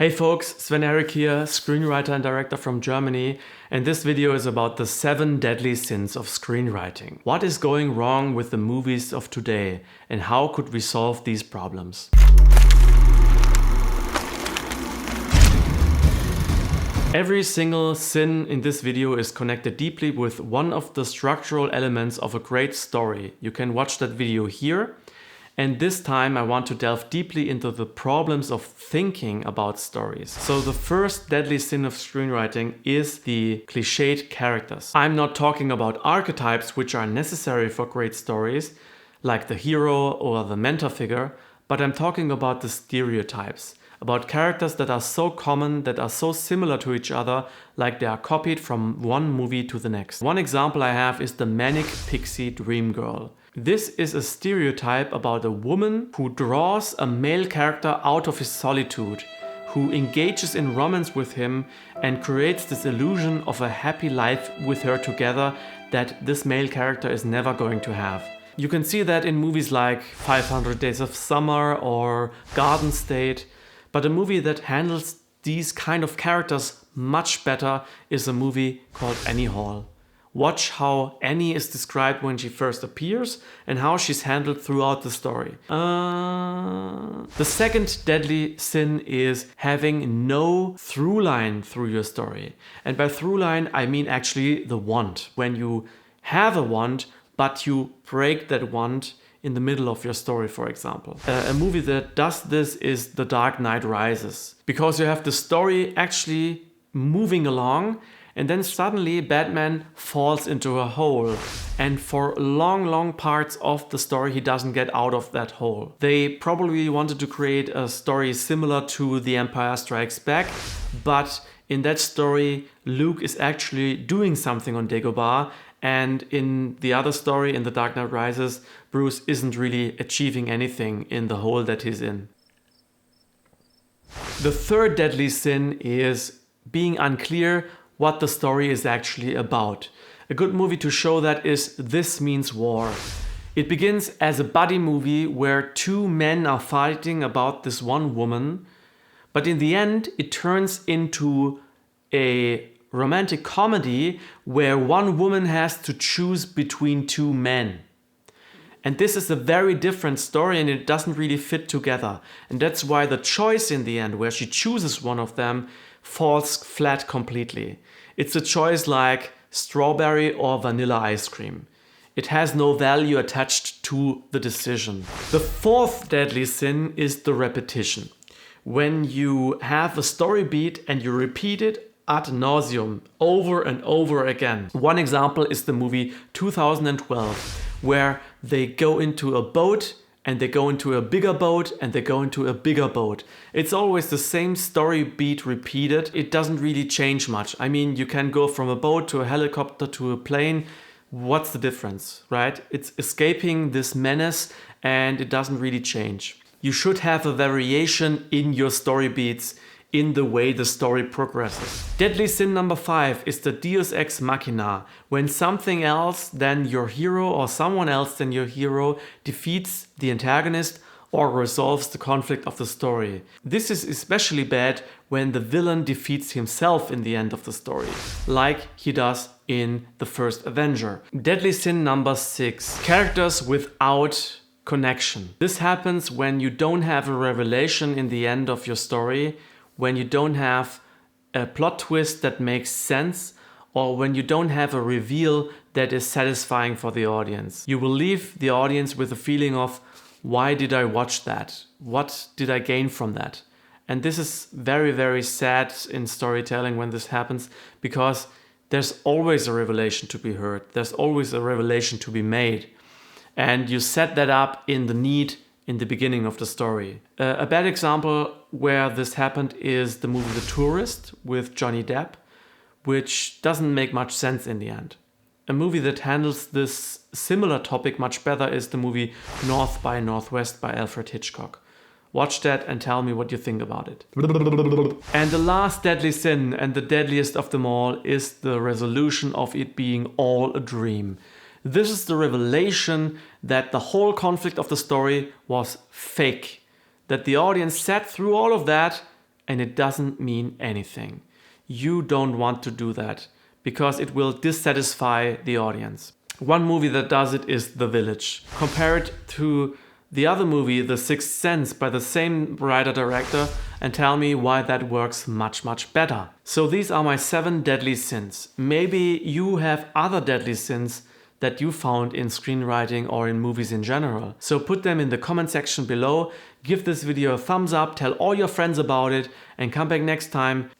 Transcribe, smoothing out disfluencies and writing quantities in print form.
Hey folks, Sven Eric here, screenwriter and director from Germany, and this video is about the 7 deadly sins of screenwriting. What is going wrong with the movies of today, and how could we solve these problems? Every single sin in this video is connected deeply with one of the structural elements of a great story. You can watch that video here. And this time I want to delve deeply into the problems of thinking about stories. So the first deadly sin of screenwriting is the clichéd characters. I'm not talking about archetypes which are necessary for great stories, like the hero or the mentor figure, but I'm talking about the stereotypes, about characters that are so common, that are so similar to each other, like they are copied from one movie to the next. One example I have is the Manic Pixie dream girl. This is a stereotype about a woman who draws a male character out of his solitude, who engages in romance with him and creates this illusion of a happy life with her together that this male character is never going to have. You can see that in movies like 500 Days of Summer or Garden State, but a movie that handles these kind of characters much better is a movie called Annie Hall. Watch how Annie is described when she first appears and how she's handled throughout the story. The second deadly sin is having no through line through your story. And by through line, I mean actually the want. When you have a want, but you break that want in the middle of your story, for example. A movie that does this is The Dark Knight Rises. Because you have the story actually moving along, and then suddenly Batman falls into a hole, and for long parts of the story he doesn't get out of that hole. They probably wanted to create a story similar to The Empire Strikes Back, but in that story Luke is actually doing something on Dagobah, and in the other story, in The Dark Knight Rises, Bruce isn't really achieving anything in the hole that he's in. The third deadly sin is being unclear what the story is actually about. A good movie to show that is This Means War. It begins as a buddy movie where 2 men are fighting about this one woman, but in the end it turns into a romantic comedy where one woman has to choose between 2 men. And this is a very different story and it doesn't really fit together. And that's why the choice in the end, where she chooses one of them, falls flat completely. It's a choice like strawberry or vanilla ice cream. It has no value attached to the decision. The fourth deadly sin is the repetition. When you have a story beat and you repeat it ad nauseum over and over again. One example is the movie 2012, where they go into a boat and they go into a bigger boat and they go into a bigger boat. It's always the same story beat repeated. It doesn't really change much. I mean, you can go from a boat to a helicopter to a plane. What's the difference, right? It's escaping this menace and it doesn't really change. You should have a variation in your story beats in the way the story progresses. Deadly sin number 5 is the Deus Ex Machina, when something else than your hero or someone else than your hero defeats the antagonist or resolves the conflict of the story. This is especially bad when the villain defeats himself in the end of the story, like he does in the first Avenger. Deadly sin number 6, characters without connection. This happens when you don't have a revelation in the end of your story, when you don't have a plot twist that makes sense, or when you don't have a reveal that is satisfying for the audience. You will leave the audience with a feeling of, why did I watch that? What did I gain from that? And this is very sad in storytelling when this happens, because there's always a revelation to be heard. There's always a revelation to be made. And you set that up in the need in the beginning of the story. A bad example where this happened is the movie The Tourist with Johnny Depp, which doesn't make much sense in the end. A movie that handles this similar topic much better is the movie North by Northwest by Alfred Hitchcock. Watch that and tell me what you think about it. And the last deadly sin, and the deadliest of them all, is the resolution of it being all a dream. This is the revelation that the whole conflict of the story was fake. That the audience sat through all of that and it doesn't mean anything. You don't want to do that because it will dissatisfy the audience. One movie that does it is The Village. Compare it to the other movie, The Sixth Sense, by the same writer-director, and tell me why that works much, much better. So these are my 7 deadly sins. Maybe you have other deadly sins that you found in screenwriting or in movies in general. So put them in the comment section below, give this video a thumbs up, tell all your friends about it, and come back next time